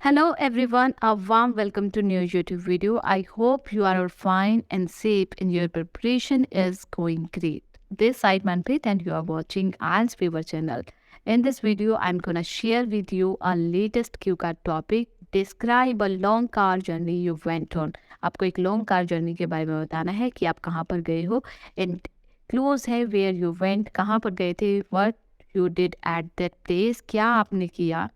Hello everyone, a warm welcome to new YouTube video. I hope you are all fine and safe and your preparation is going great. This side Manpreet and you are watching Anne's Fever channel. In this video, I'm gonna share with you our latest QCAT topic. Describe a long car journey you went on. आपको एक long car journey के बारे में बताना है कि आप कहाँ पर गए हो एंड क्लोज है वेयर यू वेंट, कहाँ पर गए थे, what you did at that place, क्या आपने किया,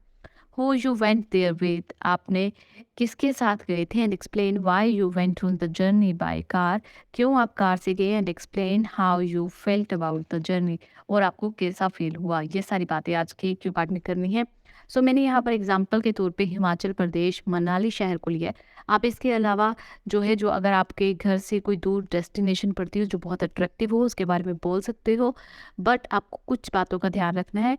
who you went there with, आपने किसके साथ गए थे, and explain why you went on the journey by car, क्यों आप कार से गए, and explain how you felt about the journey, और आपको कैसा फील हुआ। ये सारी बातें आज की क्यों पार्ट में करनी है। सो मैंने यहाँ पर एग्जाम्पल के तौर पे हिमाचल प्रदेश मनाली शहर को लिया है। आप इसके अलावा जो है, जो अगर आपके घर से कोई दूर डेस्टिनेशन पड़ती हो जो बहुत अट्रैक्टिव हो, उसके बारे में बोल सकते हो, बट आपको कुछ बातों का ध्यान रखना है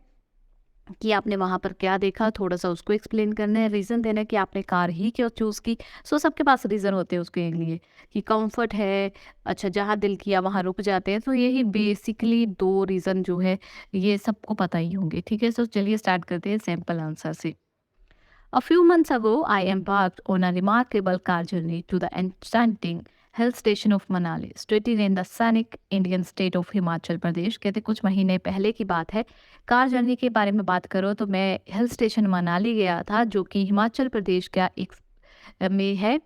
कि आपने वहाँ पर क्या देखा, थोड़ा-सा उसको एक्सप्लेन करना है, रीज़न देना है कि आपने कार ही क्यों चूज़ की। सो सबके पास रीज़न होते हैं उसके लिए कि कम्फ़र्ट है, अच्छा जहाँ दिल किया वहाँ रुक जाते हैं। तो यही बेसिकली 2 रीज़न जो है, ये सबको पता ही होंगे, ठीक है? सो चलिए स्टार्ट करते हैं सिंपल आंसर से। A few months ago, I embarked on a remarkable car journey to the enchanting hill station of Manali, situated in the scenic Indian state of Himachal Pradesh। कहते कुछ महीने पहले की बात है। कार जर्नी के बारे में बात करो तो मैं हिल स्टेशन मनाली गया था, जो कि हिमाचल प्रदेश का एक में है।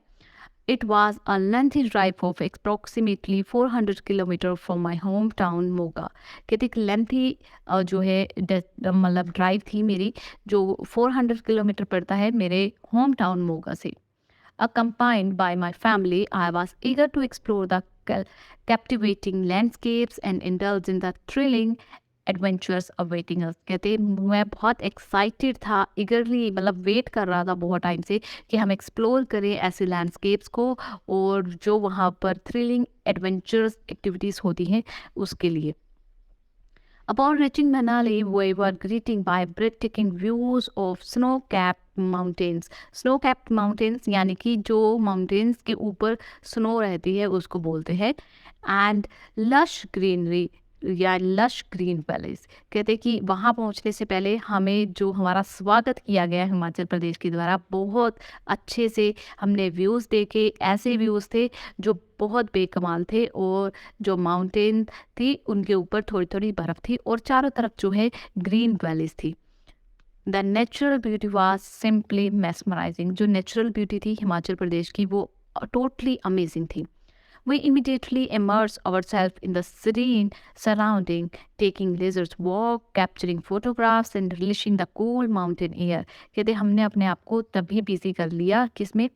It was a lengthy drive of approximately 400 kilometre from my home town Moga. कहते एक लेंथी जो है मतलब ड्राइव थी मेरी, जो 400 किलोमीटर पड़ता है मेरे होम टाउन मोगा से। Accompanied by my family, I was eager to explore the captivating landscapes and indulge in the thrilling adventures awaiting us। कहते मैं बहुत एक्साइटेड था, eagerly मतलब वेट कर रहा था बहुत टाइम से कि हम एक्सप्लोर करें ऐसे लैंडस्केप्स को, और जो वहाँ पर थ्रिलिंग एडवेंचरस एक्टिविटीज़ होती हैं उसके लिए। Upon reaching Manali, we were greeted by breathtaking views of snow-capped mountains। Snow-capped mountains यानी कि जो mountains के ऊपर snow रहती है उसको बोलते हैं, and lush greenery या लश ग्रीन पैलेस। कहते कि वहाँ पहुँचने से पहले हमें जो हमारा स्वागत किया गया हिमाचल प्रदेश के द्वारा, बहुत अच्छे से हमने व्यूज़ देखे। ऐसे व्यूज़ थे जो बहुत बेकमाल थे, और जो माउंटेन थी उनके ऊपर थोड़ी थोड़ी बर्फ़ थी, और चारों तरफ जो है ग्रीन वैलीज थी। The natural beauty was simply mesmerising. जो नेचुरल ब्यूटी थी हिमाचल प्रदेश की, वो टोटली अमेजिंग थी। We immediately immerse ourselves in the serene surrounding, taking lizards walk, capturing photographs and relishing the cool mountain air। कहते हमने अपने आप को तभी बिजी कर लिया किसमें,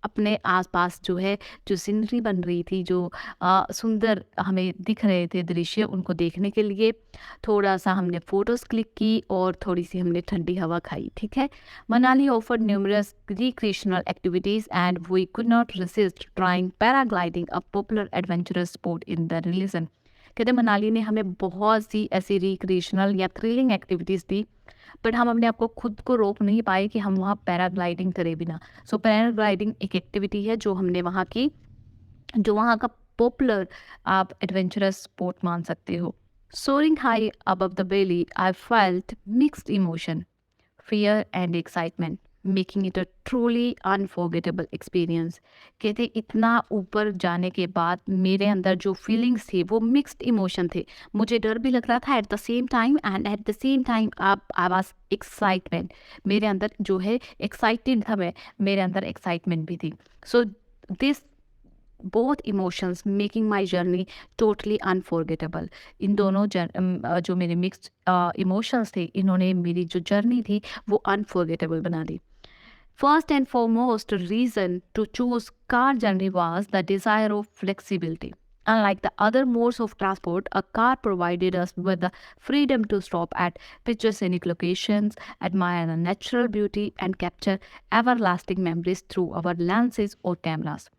अपने आसपास जो है, जो सीनरी बन रही थी, जो सुंदर हमें दिख रहे थे दृश्य, उनको देखने के लिए थोड़ा सा हमने फोटोज क्लिक की और थोड़ी सी हमने ठंडी हवा खाई, ठीक है। Manali offered numerous recreational activities and we could not resist trying paragliding, a popular adventurous sport in the religion. कहते मनाली ने हमें बहुत सी ऐसी रिक्रिएशनल या थ्रिलिंग एक्टिविटीज़ दी, बट हम अपने आप को खुद को रोक नहीं पाए कि हम वहाँ पैराग्लाइडिंग करें बिना। सो पैराग्लाइडिंग एक एक्टिविटी है जो हमने वहाँ की, जो वहाँ का पॉपुलर आप एडवेंचरस स्पोर्ट मान सकते हो। Soaring high above the valley, I felt mixed emotion, fear and excitement, making it a truly unforgettable experience। कहते इतना ऊपर जाने के बाद मेरे अंदर जो फीलिंग्स थी वो मिक्स्ड इमोशन थे। मुझे डर भी लग रहा था at the same time, and at the same time I was excitement. मेरे अंदर जो है एक्साइटेड था मैं, मेरे अंदर एक्साइटमेंट भी थी। So this both emotions making my journey totally unforgettable. इन दोनों जो मेरे मिक्स्ड इमोशंस थे, इन्होंने मेरी जो जर्नी थी वो अनफॉरगेटेबल बना दी। First and foremost reason to choose car journey was the desire of flexibility। Unlike the other modes of transport, a car provided us with the freedom to stop at picturesque locations, admire the natural beauty, and capture everlasting memories through our lenses or cameras।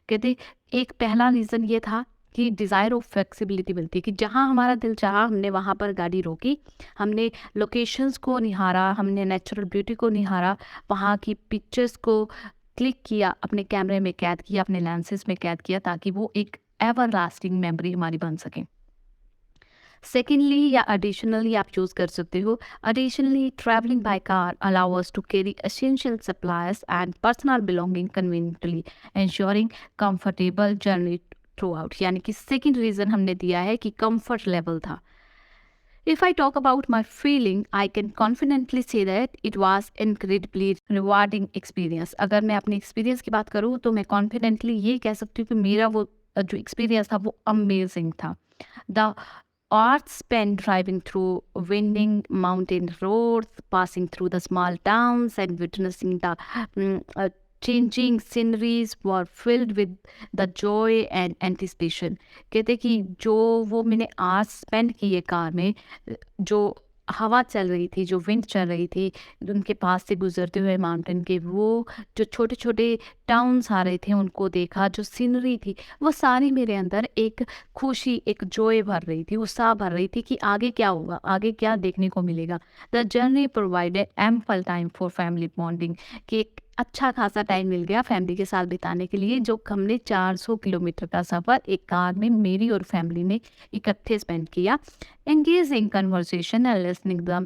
कहते एक पहला reason ये था कि desire of flexibility मिलती, कि जहाँ हमारा दिल चाहा हमने वहाँ पर गाड़ी रोकी, हमने लोकेशंस को निहारा, हमने नेचुरल ब्यूटी को निहारा, वहाँ की पिक्चर्स को क्लिक किया, अपने कैमरे में कैद किया, अपने लेंसेज में कैद किया, ताकि वो एक एवर लास्टिंग मेमोरी हमारी बन सके। सेकेंडली या एडिशनली आप चूज कर सकते हो, additionally travelling by car allow us to carry essential supplies and personal belonging conveniently ensuring comfortable journey throughout. यानी कि सेकेंड रीजन हमने दिया है कि कंफर्ट लेवल था। If I talk about my feeling, I can confidently say that it was incredibly rewarding experience। अगर मैं अपनी एक्सपीरियंस की बात करूँ तो मैं कॉन्फिडेंटली ये कह सकती हूँ कि मेरा वो जो एक्सपीरियंस था वो अमेजिंग था। The hours spent driving through winding mountain roads, passing through the small towns, and witnessing the changing sceneries were filled with the joy and anticipation। कहते कि जो वो मैंने आवर्स स्पेंड किए कार में, जो हवा चल रही थी, जो विंड चल रही थी, उनके पास से गुजरते हुए माउंटेन के, वो जो छोटे छोटे टाउन्स आ रहे थे उनको देखा, जो सीनरी थी वो सारी मेरे अंदर एक खुशी, एक जॉय भर रही थी, उत्साह भर रही थी कि आगे क्या होगा, आगे क्या देखने को मिलेगा। The journey provided ample time for family bonding, कि एक अच्छा खासा टाइम मिल गया फैमिली के साथ बिताने के लिए, जो हमने 400 किलोमीटर का सफ़र एक कार में मेरी और फैमिली ने इकट्ठे स्पेंड किया। engaging conversation and listening the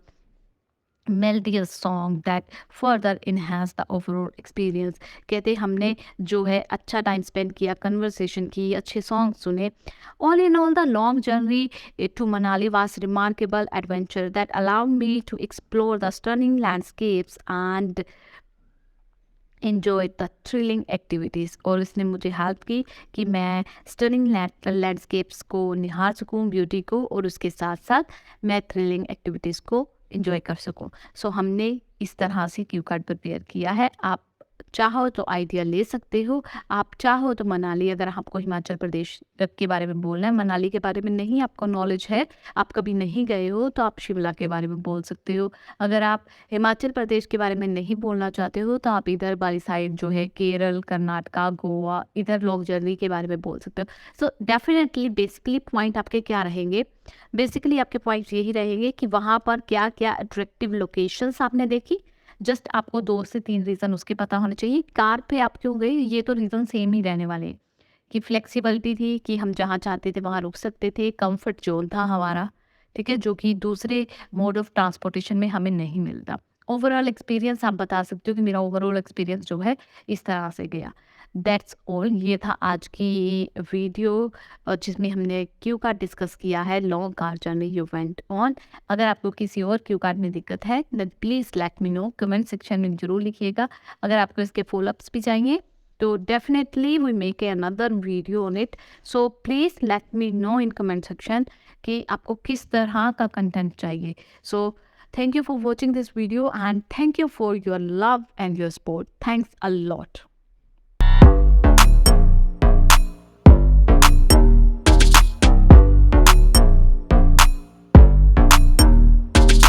melodious song that further enhance the overall experience। कहते हमने जो है अच्छा टाइम स्पेंड किया, कन्वर्सेशन की, अच्छे सॉन्ग सुने। All in all the long journey to Manali was remarkable adventure that allowed me to explore the stunning landscapes and enjoy the thrilling activities. और इसने मुझे हेल्प की कि मैं स्टनिंग लैंडस्केप्स को निहार सकूं, ब्यूटी को, और उसके साथ साथ मैं थ्रिलिंग एक्टिविटीज़ को इंजॉय कर सकूं। सो हमने इस तरह से क्यू कार्ड प्रिपेयर किया है। आप चाहो तो आइडिया ले सकते हो, आप चाहो तो मनाली, अगर आपको हिमाचल प्रदेश के बारे में बोलना है, मनाली के बारे में नहीं आपको नॉलेज है, आप कभी नहीं गए हो, तो आप शिमला के बारे में बोल सकते हो। अगर आप हिमाचल प्रदेश के बारे में नहीं बोलना चाहते हो तो आप इधर वाली साइड जो है केरल, कर्नाटका, गोवा, इधर लॉन्ग जर्नी के बारे में बोल सकते हो। सो डेफिनेटली बेसिकली पॉइंट आपके क्या रहेंगे, बेसिकली आपके पॉइंट्स यही रहेंगे कि वहाँ पर क्या क्या अट्रैक्टिव लोकेशंस आपने देखी। जस्ट आपको 2 से 3 रीज़न उसके पता होने चाहिए। कार पे आप क्यों गए, ये तो रीज़न सेम ही रहने वाले हैं, कि फ्लेक्सिबिलिटी थी, कि हम जहाँ चाहते थे वहाँ रुक सकते थे, कंफर्ट ज़ोन था हमारा, ठीक है, जो कि दूसरे मोड ऑफ ट्रांसपोर्टेशन में हमें नहीं मिलता। ओवरऑल एक्सपीरियंस आप बता सकते हो कि मेरा ओवरऑल एक्सपीरियंस जो है इस तरह से गया। दैट्स ऑल, ये था आज की वीडियो जिसमें हमने क्यू कार्ड डिस्कस किया है, long car journey you went on. अगर आपको किसी और क्यू कार्ड में दिक्कत है then please let me know, comment section में ज़रूर लिखिएगा। अगर आपको इसके फॉलोअप्स भी चाहिए तो definitely we make a another video on it. So please let me know in comment section कि आपको किस तरह का कंटेंट चाहिए। सो thank you for watching this video and thank you for your love and your support. Thanks a lot.